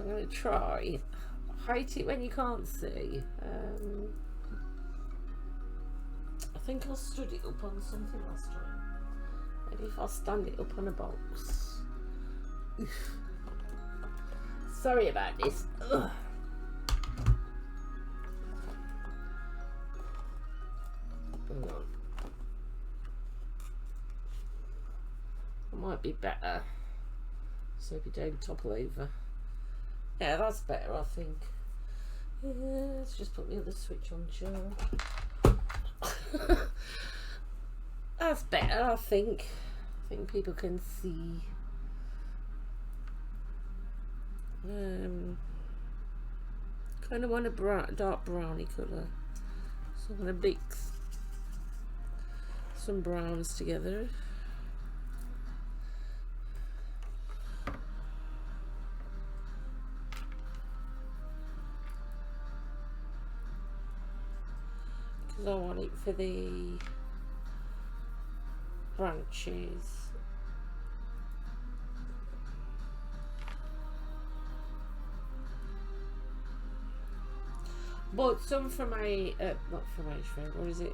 I'm going to try. I hate it when you can't see. I think I'll stud it up on something last time. Maybe if I stand it up on a box. Sorry about this. Ugh. Hang on. It might be better. So if you don't topple over. Yeah, that's better, I think. Yeah, let's just put the other switch on, Joe. That's better, I think. I think people can see. Kind of want a dark browny colour, so I'm going to mix some browns together. Because I want it for the branches. Bought some from a not from HeliBloo. What is it?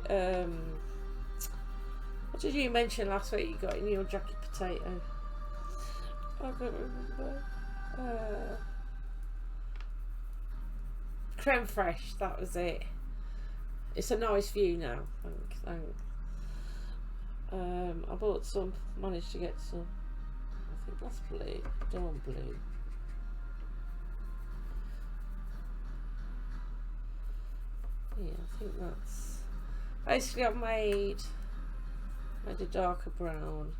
What did you mention last week? You got in your jacket potato. I can't remember. Creme fraiche. That was it. It's a nice view now. Thanks. I bought some. Managed to get some. I think that's blue. Dawn blue. Yeah, I think that's basically I've made a darker brown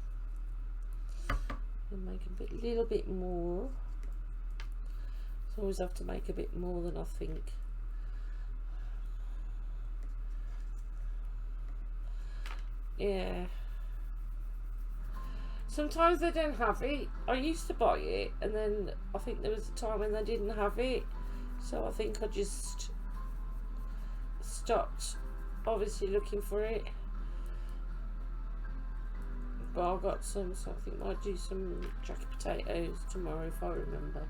and make a little bit more. So always have to make a bit more than I think. Yeah. Sometimes they don't have it. I used to buy it and then I think there was a time when they didn't have it. So I think I just stopped obviously looking for it, but I got some, so I think I might do some jacket potatoes tomorrow if I remember.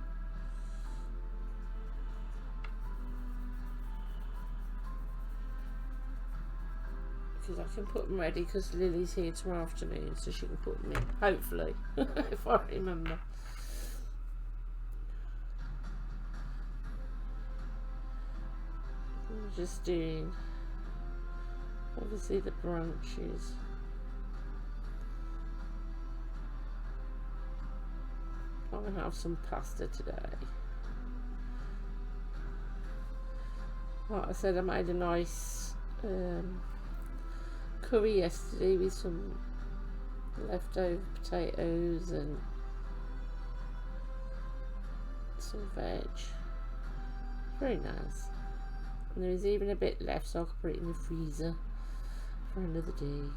Because I can put them ready because Lily's here tomorrow afternoon, so she can put them in, hopefully, if I remember. Just doing obviously the branches. I'm gonna have some pasta today. Like I said, I made a nice curry yesterday with some leftover potatoes and some veg. Very nice. And there is even a bit left, so I can put it in the freezer for another day.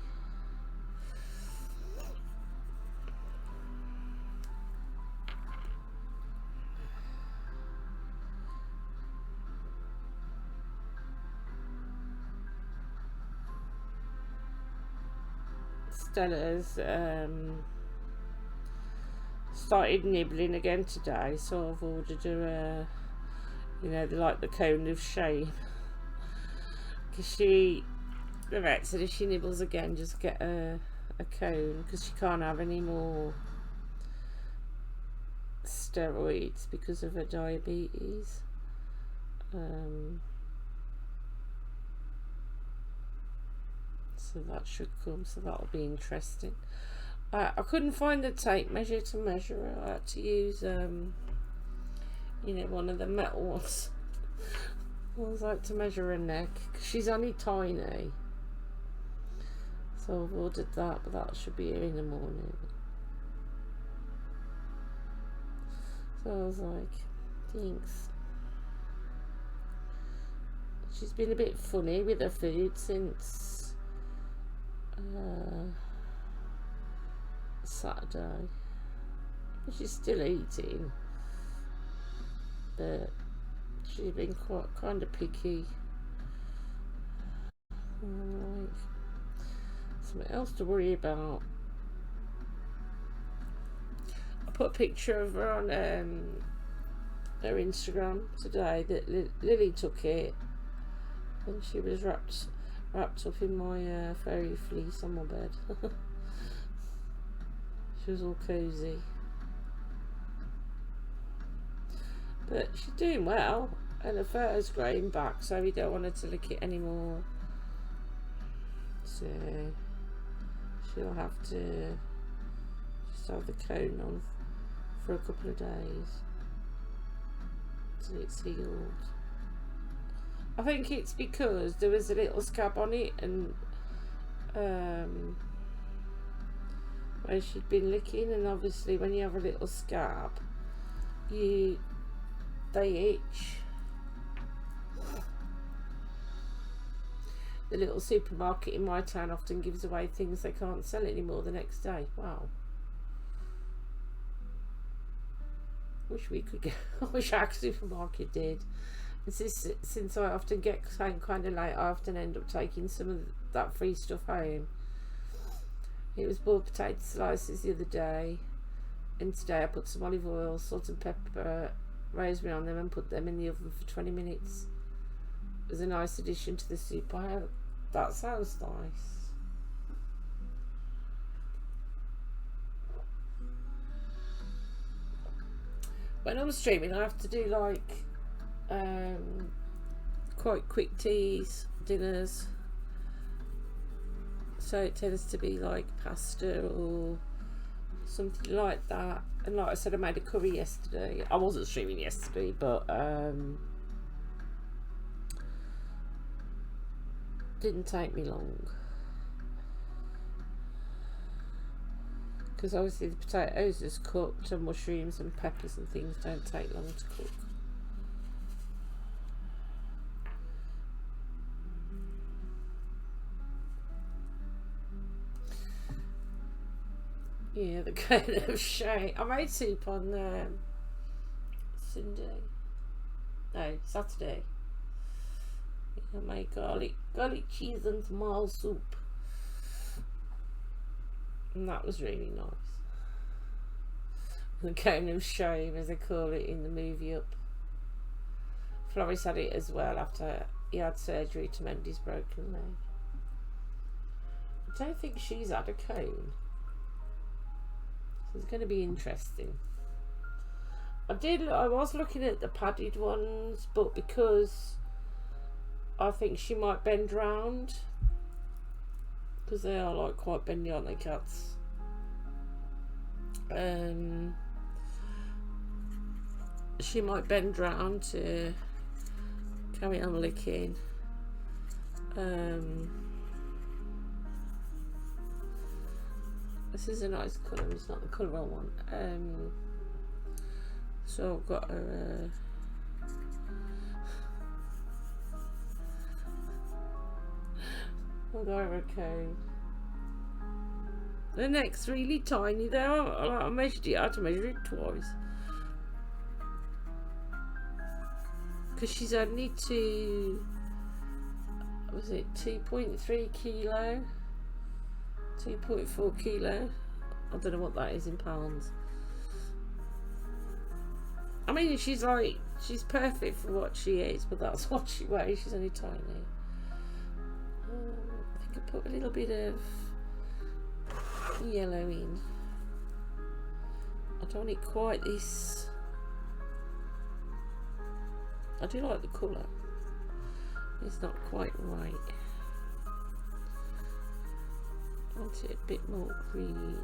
Stella's started nibbling again today, so I've ordered her you know, like the cone of shame. Because the vet said if she nibbles again, just get a cone, because she can't have any more steroids because of her diabetes. So that should come, so that'll be interesting. I couldn't find the tape measure to measure her. I had to use you know, one of the metal ones. I was like to measure her neck because she's only tiny, so I've ordered that, but that should be here in the morning. So I was like, thanks. She's been a bit funny with her food since Saturday, but she's still eating, but she's been quite kind of picky. Right. Something else to worry about. I put a picture of her on her Instagram today that Lily took it, and she was wrapped up in my fairy fleece on my bed. She was all cozy, but she's doing well, and her fur's growing back, so we don't want her to lick it anymore. So she'll have to just have the cone on for a couple of days till it's healed. I think it's because there was a little scab on it, and where she'd been licking, and obviously when you have a little scab, they itch. The little supermarket in my town often gives away things they can't sell anymore the next day. Wow. Wish we could get. I wish our supermarket did. And since I often get home kind of late, I often end up taking some of that free stuff home. It was boiled potato slices the other day, and today I put some olive oil, salt and pepper, rosemary on them, and put them in the oven for 20 minutes. It was a nice addition to the soup I had. That sounds nice. When I'm streaming, I have to do like quite quick teas, dinners, so it tends to be like pasta or something like that. And like I said, I made a curry yesterday. I wasn't streaming yesterday, but didn't take me long, because obviously the potatoes is cooked, and mushrooms and peppers and things don't take long to cook. Yeah, the kind of shame. I made soup on Saturday. I made garlic cheese and tomato soup, and that was really nice. The kind of shame, as they call it in the movie Up. Floris had it as well after he had surgery to mend his broken leg. I don't think she's had a cone, so it's going to be interesting. I was looking at the padded ones, but because I think she might bend round, because they are like quite bendy, aren't they, cats? She might bend round to carry on licking. This is a nice colour. It's not the colour I want. So I've got her. I've got her a cone. The neck's really tiny though. I measured it. I had to measure it twice, because she's only 2.3 kilo, 2.4 kilo. I don't know what that is in pounds. I mean, she's perfect for what she is, but that's what she weighs. She's only tiny. I think I put a little bit of yellow in. I don't want it quite this. I do like the colour. It's not quite right. I want it a bit more green.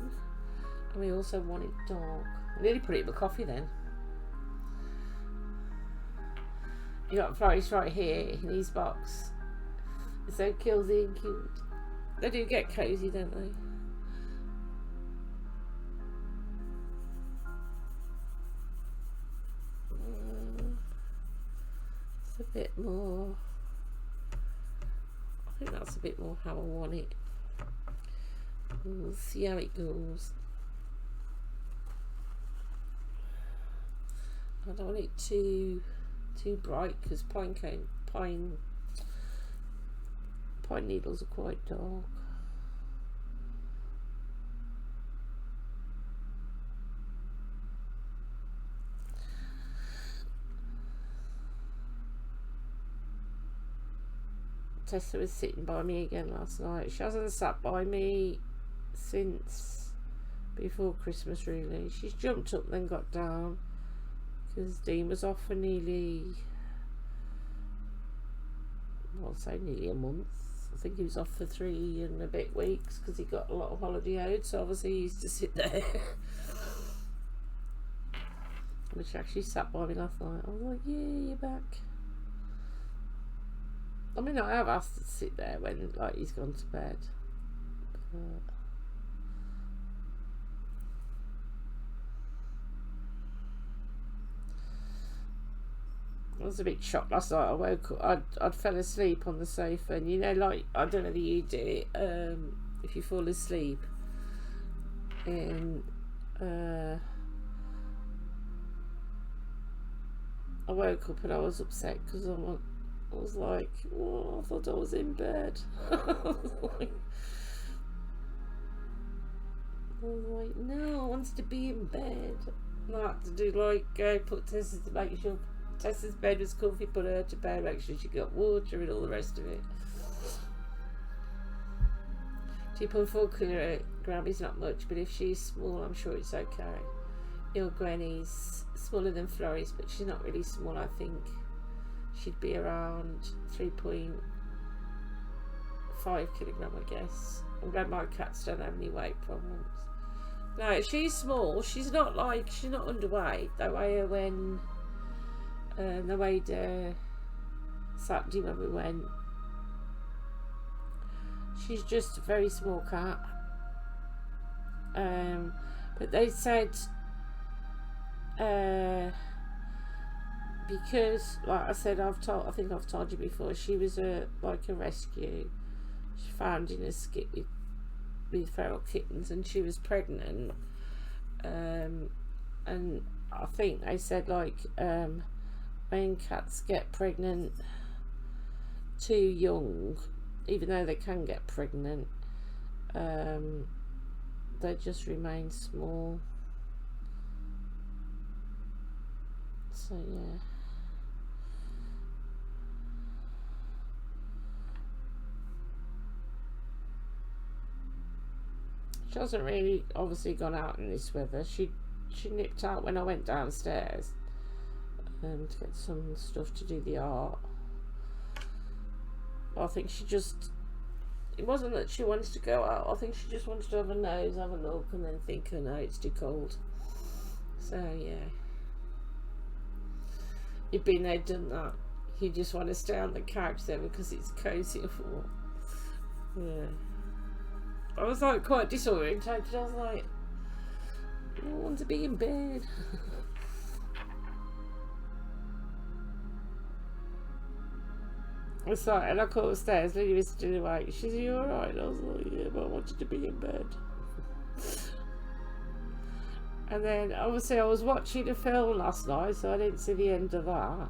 And we also want it dark. I nearly put it in my coffee then. You got Floris right here in his box. It's so cozy and cute. They do get cozy, don't they? It's a bit more. I think that's a bit more how I want it. We'll see how it goes. I don't want it too bright, because pine needles are quite dark. Tessa was sitting by me again last night. She hasn't sat by me since before Christmas, really. She's jumped up then got down because Dean was off for nearly, I'll say nearly a month. I think he was off for 3 and a bit weeks because he got a lot of holiday owed, so obviously he used to sit there. And she actually sat by me last night. I was like, yeah, you're back. I mean, I have asked to sit there when, like, he's gone to bed. But I was a bit shocked last night. I woke up, I'd fell asleep on the sofa, and you know, like, I don't know if you do it, if you fall asleep and I woke up and I was upset because I was like, oh, I thought I was in bed. I was like, no, I wanted to be in bed. And I had to do, like, put Tessa to make sure Tessa's bed was comfy, put her to bed, make sure she got water and all the rest of it. 2.4 kilogram is not much, but if she's small, I'm sure it's okay. Granny's smaller than Florrie's, but she's not really small. I think she'd be around 3.5 kilogram, I guess. I'm glad my cats don't have any weight problems. No, she's small. She's not underweight. They weigh her when they weighed Saturday when we went. She's just a very small cat. But they said because, like I said, I think I've told you before, she was like a rescue. She found in a skip with feral kittens, and she was pregnant. And I think they said, like, when cats get pregnant too young, even though they can get pregnant, they just remain small. So yeah. She hasn't really obviously gone out in this weather. She nipped out when I went downstairs to get some stuff to do the art. I think she just, it wasn't that she wanted to go out, I think she just wanted to have a nose, have a look, and then think, oh no, it's too cold. So yeah, you've been there, done that. You just want to stay on the couch then because it's cozier for. Yeah, I was like quite disorientated. I was like, I want to be in bed. It's like, and I called upstairs, Lily was still awake. She said, "Are you alright?" And I was like, yeah, but I wanted to be in bed. And then obviously I was watching a film last night, so I didn't see the end of that.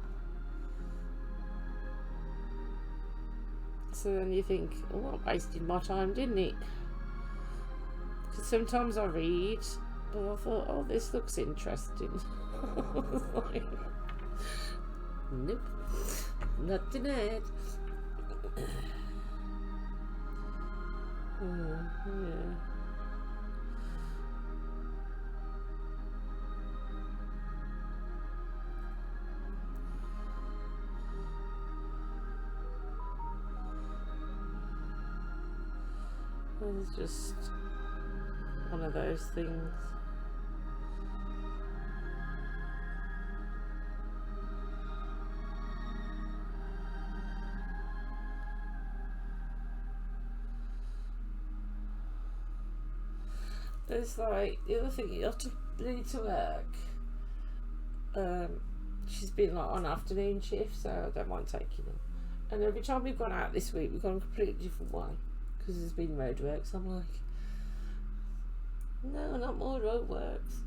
So then you think, oh, I wasted my time, didn't it? Because sometimes I read, but I thought, oh, this looks interesting. Like, nope, not tonight. Yeah. It's just one of those things. It's like the other thing, you have to need to work. She's been like on afternoon shift, so I don't mind taking her. And every time we've gone out this week, we've gone a completely different way because there's been roadworks. I'm like, no, not more roadworks.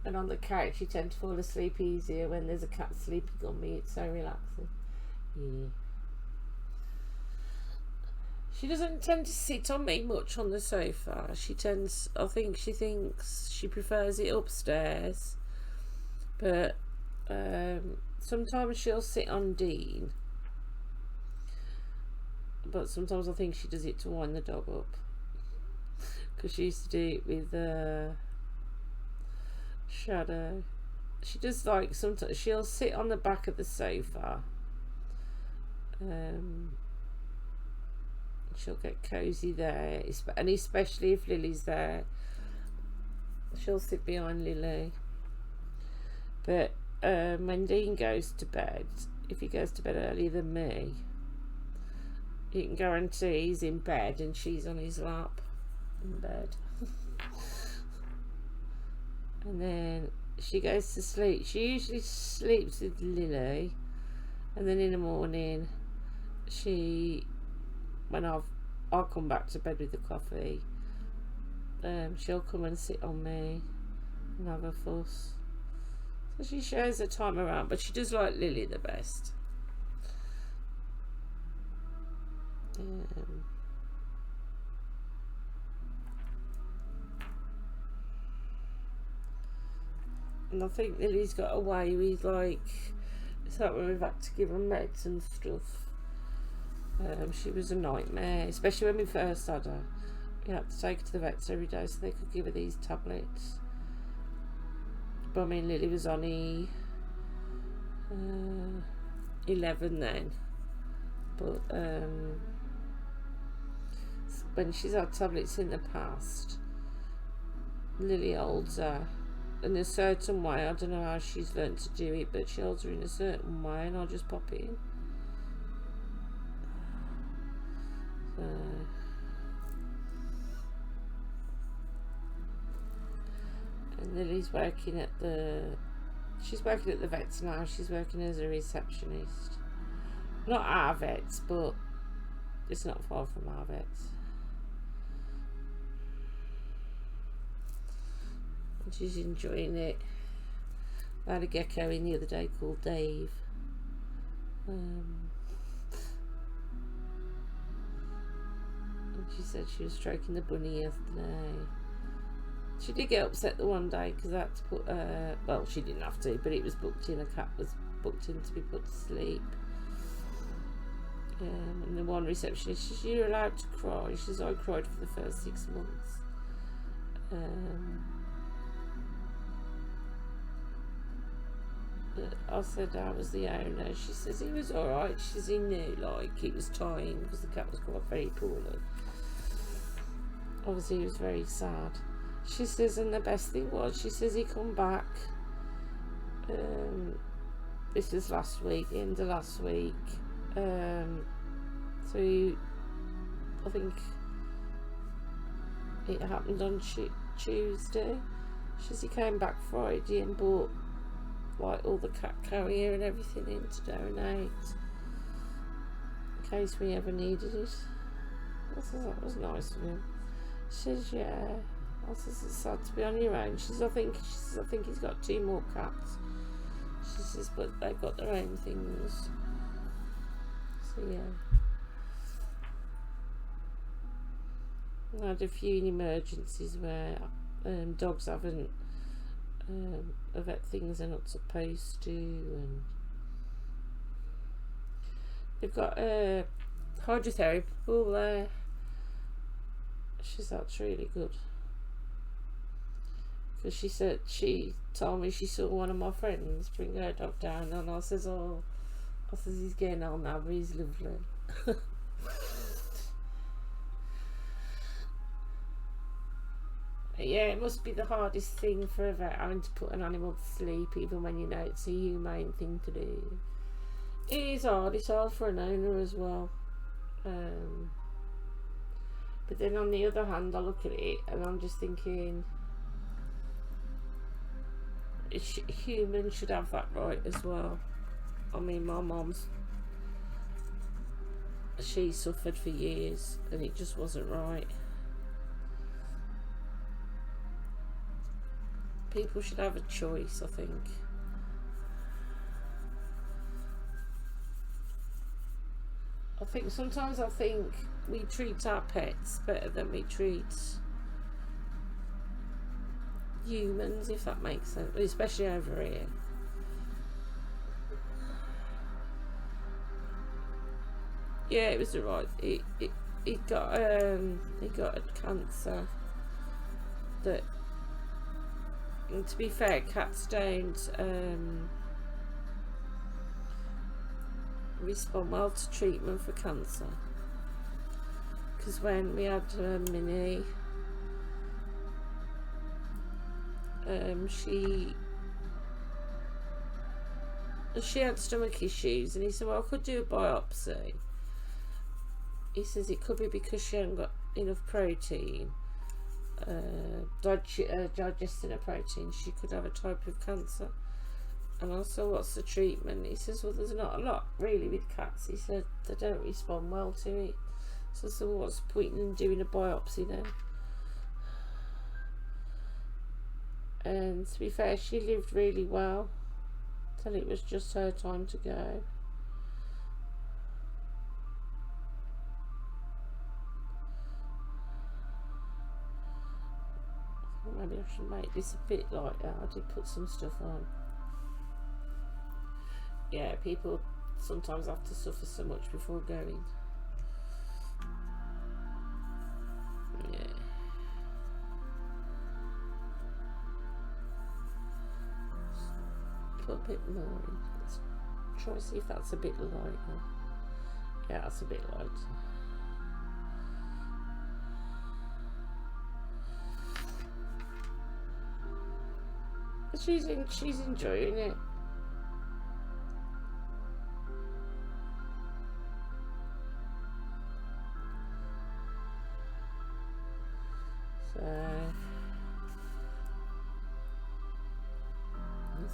And on the couch you tend to fall asleep easier when there's a cat sleeping on me. It's so relaxing. Yeah. She doesn't tend to sit on me much on the sofa. I think she thinks she prefers it upstairs. But sometimes she'll sit on Dean. But sometimes I think she does it to wind the dog up. Because she used to do it with Shadow. She does, like, sometimes she'll sit on the back of the sofa. She'll get cozy there, and especially if Lily's there, she'll sit behind Lily. But when Dean goes to bed, if he goes to bed earlier than me, you can guarantee he's in bed and she's on his lap in bed. And then she goes to sleep. She usually sleeps with Lily, and then in the morning, when I'll come back to bed with the coffee, she'll come and sit on me and have a fuss. So she shares her time around, but she does like Lily the best. And I think Lily's got away with, like, it's like when we've had to give her meds and stuff. She was a nightmare, especially when we first had her. We had to take her to the vets every day so they could give her these tablets. But I mean, Lily was only 11 then. But when she's had tablets in the past, Lily holds her in a certain way. I don't know how she's learnt to do it, but she holds her in a certain way, and I'll just pop it in. And Lily's working at she's working at the vets now. She's working as a receptionist. Not our vets, but it's not far from our vets. And she's enjoying it. I had a gecko in the other day called Dave. And she said she was stroking the bunny yesterday. She did get upset the one day because I had to put well, she didn't have to, but it was booked in. A cat was booked in to be put to sleep. And the one receptionist, she said, "You're allowed to cry." She says, "I cried for the first 6 months." I said I was the owner. She says he was alright. She says he knew, like, he was trying because the cat was quite very poorly. Obviously he was very sad. She says, and the best thing was, she says he come back, this was last week, the end of last week, so I think it happened on Tuesday. She says he came back Friday and bought, like, all the cat carrier and everything in to donate in case we ever needed it. I says that was nice of him. She says, yeah. I says, it's sad to be on your own. She says, I think he's got 2 more cats. She says, but they've got their own things. So yeah. I had a few emergencies where dogs haven't vet things they're not supposed to, and they've got a hydrotherapy pool there. She said that's really good. Because she told me she saw one of my friends bring her dog down, and I says, he's getting on now, but he's lovely. Yeah, it must be the hardest thing for a vet, having to put an animal to sleep, even when you know it's a humane thing to do. It is hard. It's hard for an owner as well. But then on the other hand, I look at it and I'm just thinking, humans should have that right as well. I mean, my mum's, she suffered for years and it just wasn't right. People should have a choice, I think. sometimes I think we treat our pets better than we treat humans, if that makes sense, especially over here. Yeah, it was alright. He got a cancer that, and to be fair, cats don't respond well to treatment for cancer. Because when we had Minnie, she had stomach issues, and he said, well, I could do a biopsy. He says it could be because she hadn't got enough protein, digesting a protein. She could have a type of cancer. And I said, what's the treatment? He says, well, there's not a lot really with cats. He said they don't respond well to it. So I said, well, what's the point in doing a biopsy then? And to be fair, she lived really well till it was just her time to go. Maybe I should make this a bit lighter. I did put some stuff on. Yeah, people sometimes have to suffer so much before going. Yeah. Put a bit more in. Let's try to see if that's a bit lighter. Yeah, that's a bit light. But she's enjoying it.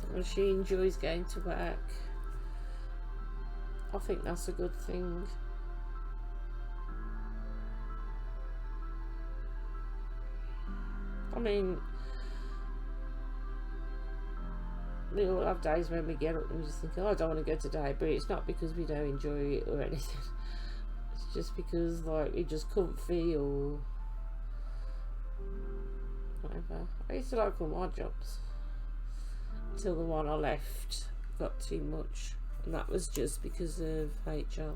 So she enjoys going to work. I think that's a good thing. I mean, we all have days when we get up and we just think, oh, I don't want to go today, but it's not because we don't enjoy it or anything. It's just because, like, we're just comfy or whatever. I used to like all my jobs until the one I left got too much, and that was just because of HR.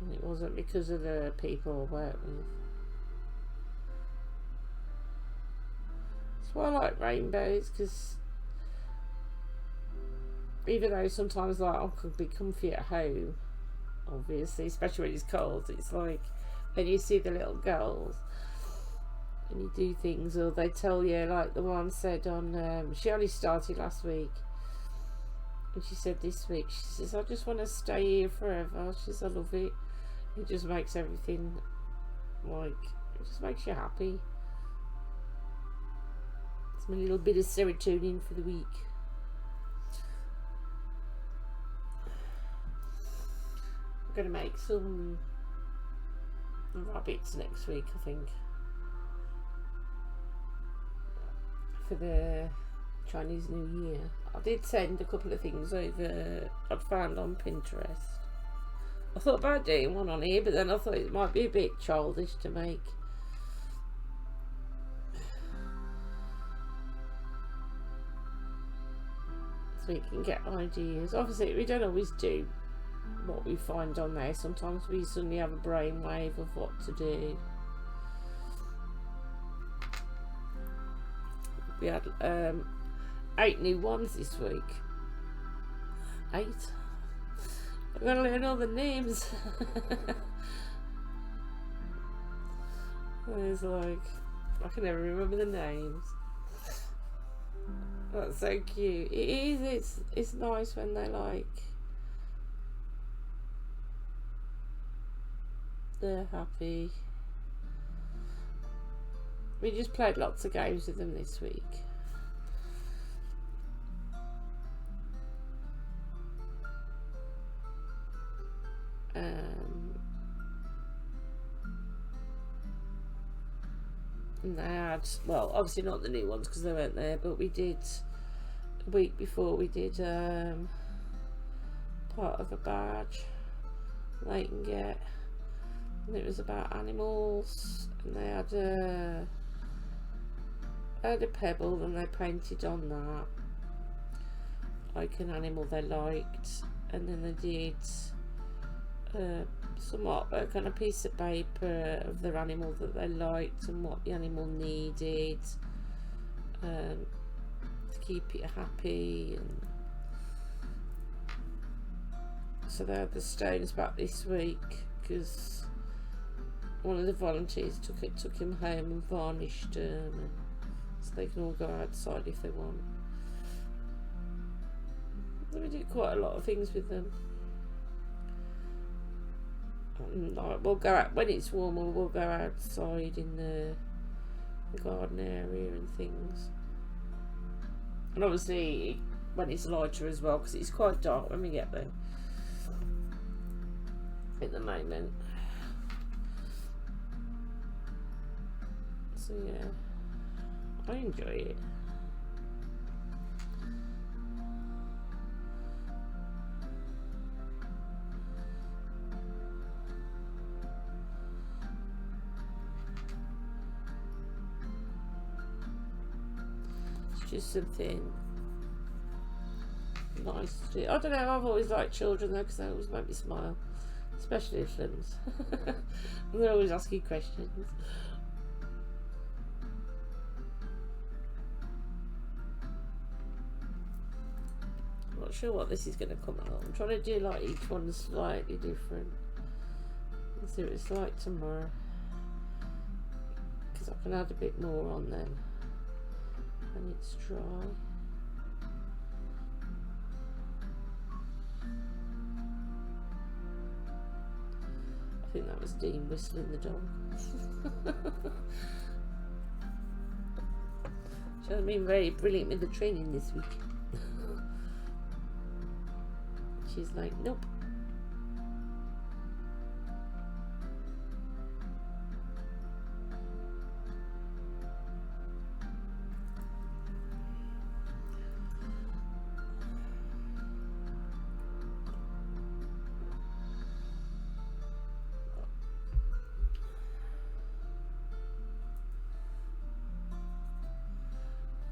And it wasn't because of the people I worked with. That's why I like rainbows, because even though sometimes, like, I could be comfy at home, obviously, especially when it's cold, it's like when you see the little girls and you do things, or they tell you, like the one said on, she only started last week, and she said this week, she says, I just want to stay here forever. She says, I love it. It just makes everything, like, it just makes you happy. It's my little bit of serotonin for the week. I'm going to make some rabbits next week, I think, for the Chinese New Year. I did send a couple of things over I'd found on Pinterest. I thought about doing one on here, but then I thought it might be a bit childish to make. So we can get ideas. Obviously, we don't always do what we find on there. Sometimes we suddenly have a brainwave of what to do. We had 8 new ones this week. 8? I'm gonna learn all the names. It's like, I can never remember the names. That's so cute. It is. It's nice when they like, they're happy. We just played lots of games with them this week. And they had, well, obviously not the new ones because they weren't there, but we did, a week before, we did part of a badge they can get, and it was about animals, and they had a pebble, and they painted on that like an animal they liked, and then they did some artwork on a piece of paper of their animal that they liked and what the animal needed to keep it happy. And so they had the stones back this week because one of the volunteers took him home and varnished them, and so they can all go outside if they want. We do quite a lot of things with them. Like, we'll go out when it's warmer, we'll go outside in the garden area and things, and obviously when it's lighter as well, because it's quite dark when we get there at the moment. So yeah, I enjoy it. Just something nice to do. I don't know, I've always liked children though, because they always make me smile, especially films. And they're always asking questions. I'm not sure what this is going to come out. I'm trying to do like each one slightly different. Let's see what it's like tomorrow, because I can add a bit more on then when it's dry. I think that was Dean whistling the dog. She hasn't been very brilliant with the training this week. She's like, nope.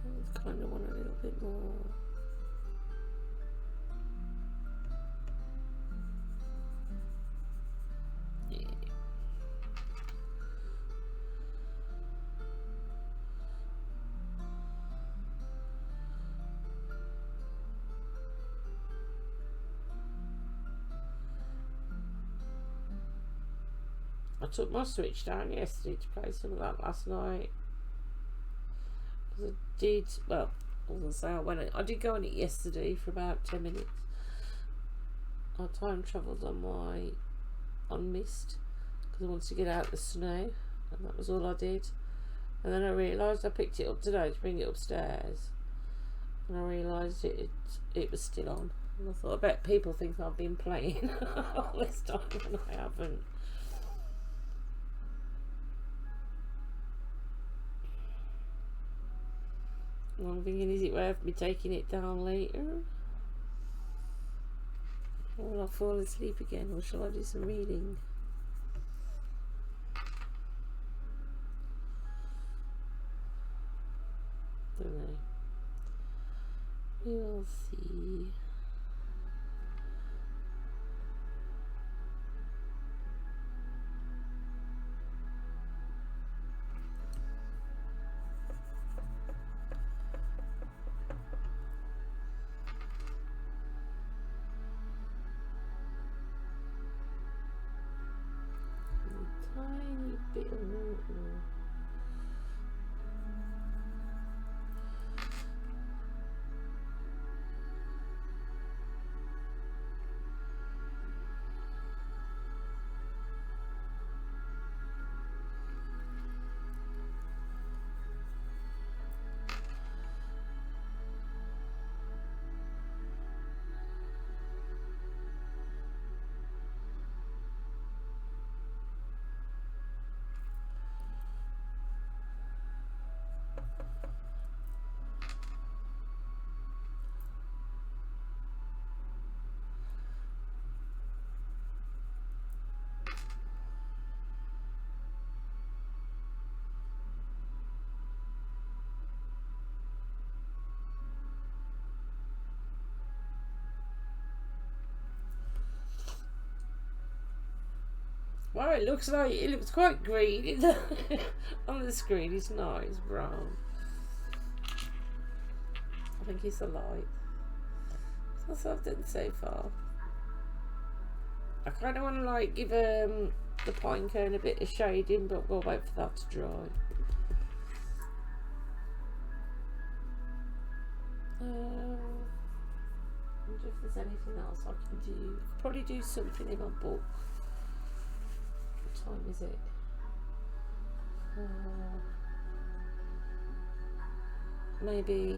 I kind of want a little bit more. Yeah. I took my Switch down yesterday to play some of that last night. I did, well, I was gonna say I did go on it yesterday for about 10 minutes. I time travelled on Mist because I wanted to get out the snow, and that was all I did. And then I realised I picked it up today to bring it upstairs, and I realised it was still on. And I thought, I bet people think I've been playing all this time, and I haven't. And I'm thinking, is it worth me taking it down later? Or will I fall asleep again, or shall I do some reading? Don't know. We will see. Tiny bit of water. Well, it looks quite green on the screen. It's nice brown. I think it's a light. That's what I've done so far. I kind of want to like give the Pinecone a bit of shading, but we'll wait for that to dry. I wonder if there's anything else I can do. Probably do something in my book. What time is it? Maybe